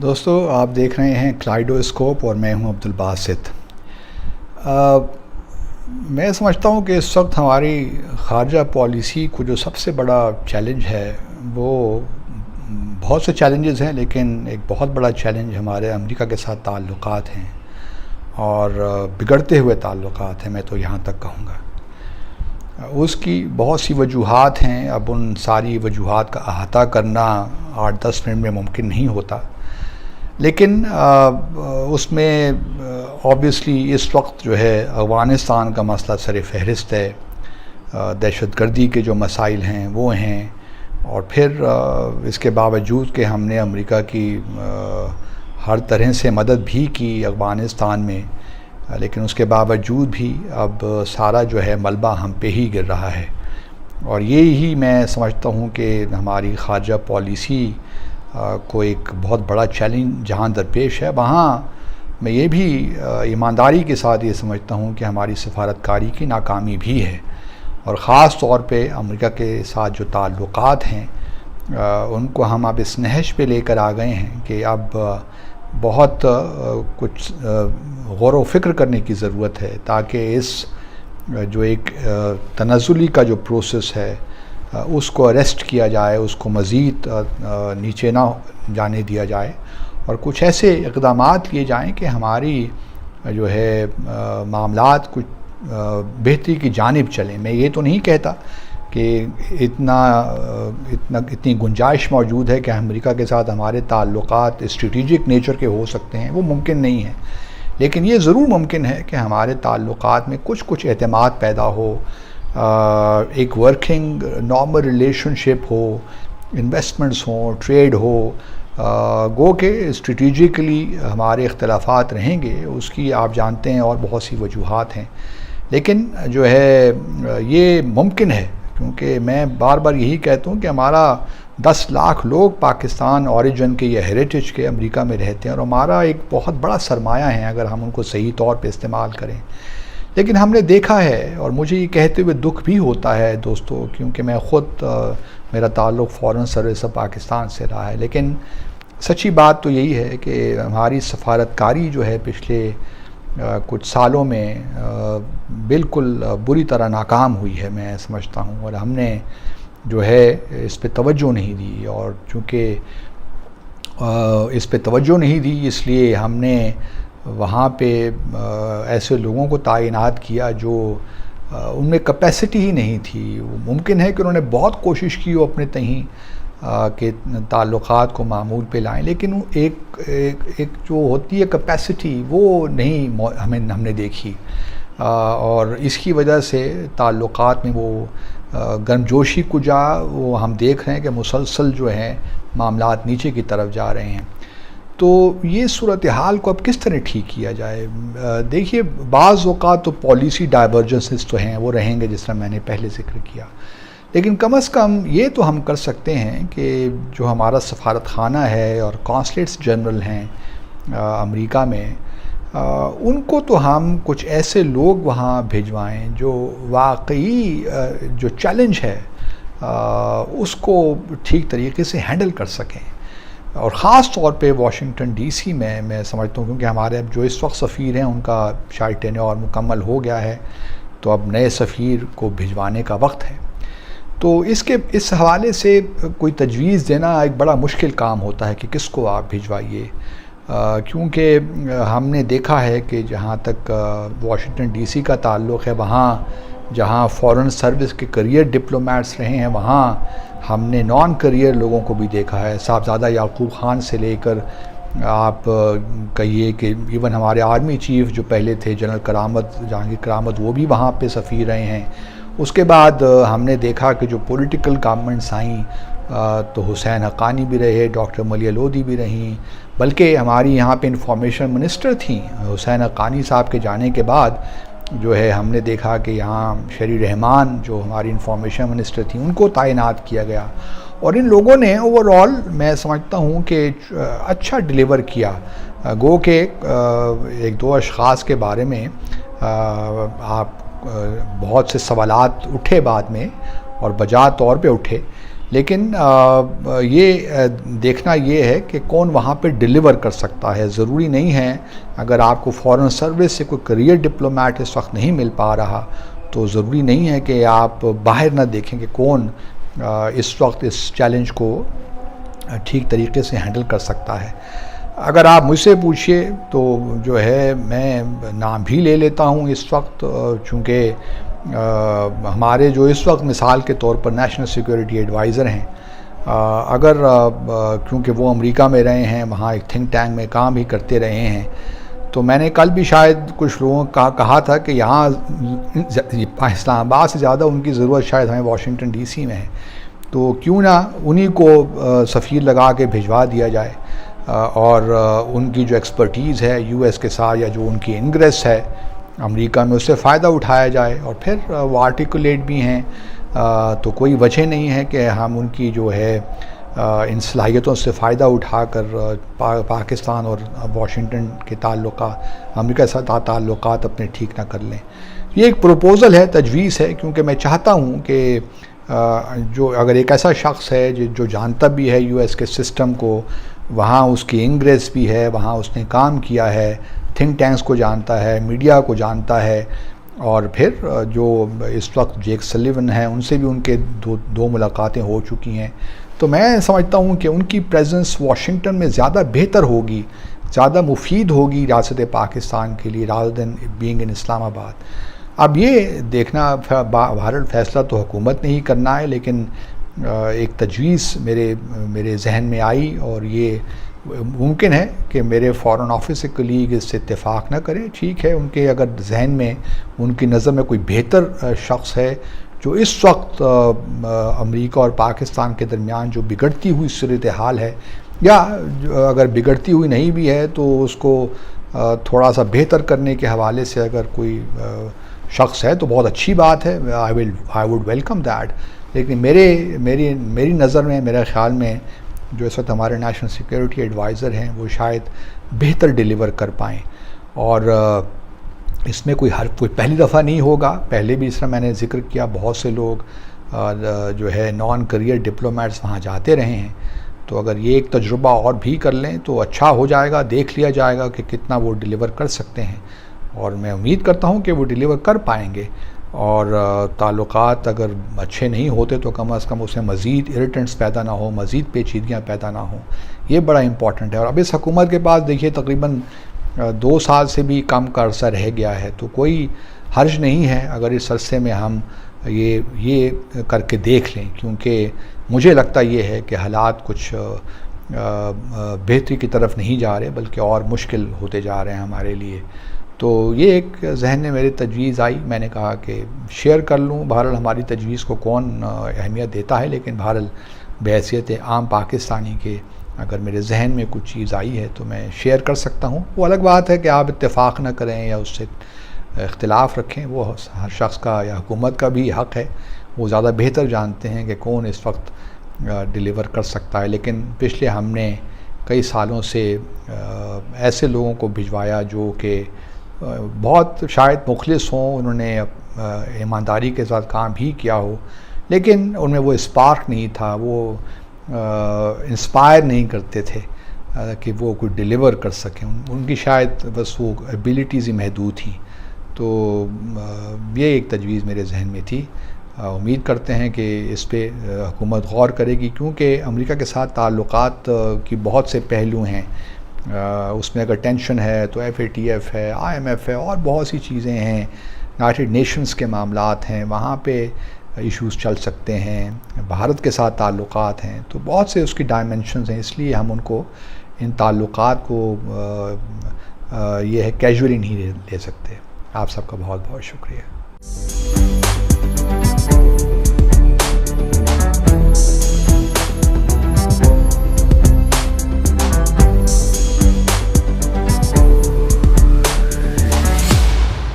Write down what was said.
दोस्तों, आप देख रहे हैं क्लाइडोस्कोप और मैं हूं अब्दुल बासित। मैं समझता हूं कि इस वक्त हमारी ख़ारजा पॉलिसी को जो सबसे बड़ा चैलेंज है वो बहुत से चैलेंजेस हैं, लेकिन एक बहुत बड़ा चैलेंज हमारे अमेरिका के साथ ताल्लुकात हैं और बिगड़ते हुए ताल्लुकात हैं। मैं तो यहाँ तक कहूँगा उसकी बहुत सी वजूहात हैं। अब उन सारी वजूहात का अहाता करना 8-10 मिनट में मुमकिन नहीं होता, लेकिन उसमें ऑब्वियसली इस वक्त जो है अफ़गानिस्तान का मसला सर फहरिस्त है। दहशतगर्दी के जो मसाइल हैं वो हैं, और फिर इसके बावजूद कि हमने अमेरिका की हर तरह से मदद भी की अफ़गानिस्तान में, लेकिन उसके बावजूद भी अब सारा जो है मलबा हम पे ही गिर रहा है। और ये ही मैं समझता हूँ कि हमारी ख़ारजा पॉलिसी को एक बहुत बड़ा चैलेंज जहाँ दरपेश है, वहाँ मैं ये भी ईमानदारी के साथ ये समझता हूँ कि हमारी सफारतकारी की नाकामी भी है। और ख़ास तौर पे अमेरिका के साथ जो ताल्लुकात हैं उनको हम अब इस नहज पे लेकर आ गए हैं कि अब बहुत कुछ गौर व फ़िक्र करने की ज़रूरत है, ताकि इस जो एक तनज़ुली का जो प्रोसेस है उसको अरेस्ट किया जाए, उसको मज़ीद नीचे ना जाने दिया जाए, और कुछ ऐसे इक़दामात लिए जाएं कि हमारी जो है मामलात कुछ बेहतरी की जानिब चलें। मैं ये तो नहीं कहता कि इतनी गुंजाइश मौजूद है कि अमेरिका के साथ हमारे ताल्लुकात स्ट्रेटिजिक नेचर के हो सकते हैं, वो मुमकिन नहीं है, लेकिन ये ज़रूर मुमकिन है कि हमारे ताल्लुकात में कुछ एतमाद पैदा हो, एक वर्किंग नॉर्मल रिलेशनशिप हो, इन्वेस्टमेंट्स हों, ट्रेड हो, गो के स्ट्रेटिजिकली हमारे इख्तलाफात रहेंगे। उसकी आप जानते हैं और बहुत सी वजूहात हैं, लेकिन जो है ये मुमकिन है, क्योंकि मैं बार बार यही कहता हूँ कि हमारा 10 लाख लोग पाकिस्तान ओरिजिन के या हेरिटेज के अमेरिका में रहते हैं, और हमारा एक बहुत बड़ा सरमाया है अगर हम उनको सही तौर पे इस्तेमाल करें। लेकिन हमने देखा है, और मुझे ये कहते हुए दुख भी होता है दोस्तों, क्योंकि मैं ख़ुद मेरा ताल्लुक़ फ़ॉरेन सर्विस ऑफ पाकिस्तान से रहा है, लेकिन सच्ची बात तो यही है कि हमारी सफारतकारी जो है पिछले कुछ सालों में बिल्कुल बुरी तरह नाकाम हुई है, मैं समझता हूँ। और हमने जो है इस पे तवज्जो नहीं दी, और चूँकि इस पे तवज्जो नहीं दी इसलिए हमने वहाँ पे ऐसे लोगों को तैनात किया जो उनमें कैपेसिटी ही नहीं थी। मुमकिन है कि उन्होंने बहुत कोशिश की हो अपने तहीं के ताल्लुकात को मामूल पे लाएं, लेकिन एक जो होती है कैपेसिटी वो नहीं हमने देखी, और इसकी वजह से ताल्लुकात में वो गर्मजोशी को वो हम देख रहे हैं कि मुसलसल जो है मामलात नीचे की तरफ जा रहे हैं। तो ये सूरत हाल को अब किस तरह ठीक किया जाए? देखिए, बाज़ औक़ात तो पॉलिसी डाइवर्जेंसेस तो हैं, वो रहेंगे जिस तरह मैंने पहले ज़िक्र किया, लेकिन कम से कम ये तो हम कर सकते हैं कि जो हमारा सफारत खाना है और कॉन्सुलेट्स जनरल हैं अमेरिका में, उनको तो हम कुछ ऐसे लोग वहाँ भिजवाएं जो वाकई जो चैलेंज है उसको ठीक तरीके से हैंडल कर सकें। और ख़ास तौर पे वाशिंगटन डीसी में मैं समझता हूँ, क्योंकि हमारे अब जो इस वक्त सफ़ीर हैं उनका शायद टेन्योर मुकम्मल हो गया है, तो अब नए सफ़ीर को भिजवाने का वक्त है। तो इस हवाले से कोई तजवीज़ देना एक बड़ा मुश्किल काम होता है कि किसको आप भिजवाइए, क्योंकि हमने देखा है कि जहाँ तक वाशिंगटन डीसी का ताल्लुक़ है, वहाँ जहाँ फ़ॉरेन सर्विस के करियर डिप्लोमेट्स रहे हैं, वहाँ हमने नॉन करियर लोगों को भी देखा है। साहबज़ादा याकूब ख़ान से लेकर आप कहिए कि इवन हमारे आर्मी चीफ़ जो पहले थे जनरल करामत, जहांगीर करामत, वो भी वहाँ पे सफ़ीर रहे हैं। उसके बाद हमने देखा कि जो पॉलिटिकल गवर्नमेंट्स आईं तो हुसैन हक़ानी भी रहे, डॉक्टर मलिया लोधी भी रहीं, बल्कि हमारी यहाँ पे इंफॉर्मेशन मिनिस्टर थी। हुसैन हक़ानी साहब के जाने के बाद जो है हमने देखा कि यहाँ शरी रहमान जो हमारी इंफॉर्मेशन मिनिस्टर थी, उनको तैनात किया गया, और इन लोगों ने ओवरऑल मैं समझता हूँ कि अच्छा डिलीवर किया। गो के 1-2 अशख़ास के बारे में आप बहुत से सवालात उठे बाद में, और बजा तौर पे उठे, लेकिन ये देखना ये है कि कौन वहाँ पे डिलीवर कर सकता है। ज़रूरी नहीं है अगर आपको फॉरेन सर्विस से कोई करियर डिप्लोमेट इस वक्त नहीं मिल पा रहा तो ज़रूरी नहीं है कि आप बाहर ना देखें कि कौन इस वक्त इस चैलेंज को ठीक तरीके से हैंडल कर सकता है। अगर आप मुझसे पूछिए तो जो है मैं नाम भी ले लेता हूँ इस वक्त, चूँकि हमारे जो इस वक्त मिसाल के तौर पर नेशनल सिक्योरिटी एडवाइज़र हैं, अगर क्योंकि वो अमेरिका में रहे हैं, वहाँ एक थिंक टैंक में काम भी करते रहे हैं, तो मैंने कल भी शायद कुछ लोगों का कहा था कि यहाँ इस्लामाबाद से ज़्यादा उनकी ज़रूरत शायद हमें वाशिंगटन डीसी में है, तो क्यों ना उन्हीं को सफ़ीर लगा के भिजवा दिया जाए और उनकी जो एक्सपर्टीज़ है यूएस के साथ या जो उनकी इंग्रेस है अमेरिका में उससे फ़ायदा उठाया जाए। और फिर वो आर्टिकुलेट भी हैं, तो कोई वजह नहीं है कि हम उनकी जो है इन सलाहियतों से फ़ायदा उठाकर पाकिस्तान और वाशिंगटन के ताल्लुकात, अमेरिका के साथ ताल्लुकात अपने ठीक ना कर लें। ये एक प्रपोज़ल है, तजवीज़ है, क्योंकि मैं चाहता हूँ कि जो अगर एक ऐसा शख्स है जो जानता भी है यूएस के सिस्टम को, वहाँ उसकी इंग्रेस भी है, वहाँ उसने काम किया है, थिंक टैंक्स को जानता है, मीडिया को जानता है, और फिर जो इस वक्त जेक सलिवन हैं उनसे भी उनके दो मुलाकातें हो चुकी हैं, तो मैं समझता हूँ कि उनकी प्रेजेंस वाशिंगटन में ज़्यादा बेहतर होगी, ज़्यादा मुफीद होगी रियासत पाकिस्तान के लिए rather than being in Islamabad. अब ये देखना भारत फैसला तो हुकूमत ने ही करना है, लेकिन एक तजवीज़ मेरे जहन में आई और ये मुमकिन है कि मेरे फ़ॉरेन ऑफिस से कलीग इससे इत्तेफाक ना करें। ठीक है, उनके अगर जहन में उनकी नज़र में कोई बेहतर शख्स है जो इस वक्त अमेरिका और पाकिस्तान के दरमियान जो बिगड़ती हुई सूरत हाल है, या अगर बिगड़ती हुई नहीं भी है तो उसको थोड़ा सा बेहतर करने के हवाले से अगर कोई शख्स है तो बहुत अच्छी बात है, आई वुड वेलकम दैट। लेकिन मेरी नज़र में, मेरे ख़्याल में जो इस वक्त हमारे नेशनल सिक्योरिटी एडवाइज़र हैं वो शायद बेहतर डिलीवर कर पाएँ। और इसमें कोई पहली दफ़ा नहीं होगा, पहले भी इस तरह मैंने ज़िक्र किया, बहुत से लोग जो है नॉन करियर डिप्लोमेट्स वहाँ जाते रहे हैं, तो अगर ये एक तजुर्बा और भी कर लें तो अच्छा हो जाएगा, देख लिया जाएगा कि कितना वो डिलीवर कर सकते हैं, और मैं उम्मीद करता हूँ कि वो डिलीवर कर पाएंगे। और ताल्लुकात अगर अच्छे नहीं होते तो कम से कम उसमें मज़ीद इरिटेंट्स पैदा ना हो, मज़ीद पेचीदगियाँ पैदा ना हो, ये बड़ा इम्पॉर्टेंट है। और अब इस हुकूमत के पास देखिए तकरीबन 2 साल से भी कम का अरसा रह गया है, तो कोई हर्ज नहीं है अगर इस अरसे में हम ये करके देख लें, क्योंकि मुझे लगता ये है कि हालात कुछ बेहतरी की तरफ नहीं जा रहे बल्कि और मुश्किल होते जा रहे हैं हमारे लिए। तो ये एक जहन में मेरी तजवीज़ आई, मैंने कहा कि शेयर कर लूँ। बहरहाल हमारी तजवीज़ को कौन अहमियत देता है, लेकिन बहरहाल बहैसियत आम पाकिस्तानी के अगर मेरे जहन में कुछ चीज़ आई है तो मैं शेयर कर सकता हूँ। वो अलग बात है कि आप इत्तेफाक ना करें या उससे इख्तिलाफ़ रखें, वो हर शख्स का या हुकूमत का भी हक़ है, वो ज़्यादा बेहतर जानते हैं कि कौन इस वक्त डिलीवर कर सकता है। लेकिन पिछले हमने कई सालों से ऐसे लोगों को भिजवाया जो कि बहुत शायद मुखलिस हों, उन्होंने ईमानदारी के साथ काम भी किया हो, लेकिन उनमें वो स्पार्क नहीं था, वो इंस्पायर नहीं करते थे कि वो कुछ डिलीवर कर सकें, उनकी शायद बस वो एबिलिटीज़ ही महदूद थी। तो ये एक तजवीज़ मेरे जहन में थी। उम्मीद करते हैं कि इस पे हुकूमत गौर करेगी, क्योंकि अमेरिका के साथ ताल्लुकात की बहुत से पहलू हैं। उसमें अगर टेंशन है तो FATF है, IMF है, और बहुत सी चीज़ें हैं, यूनाइटेड नेशंस के मामलात हैं, वहाँ पे इश्यूज़ चल सकते हैं, भारत के साथ ताल्लुकात हैं, तो बहुत से उसकी डायमेंशंस हैं। इसलिए हम उनको इन ताल्लुकात को ये है कैजुअली नहीं ले सकते। आप सबका बहुत बहुत शुक्रिया।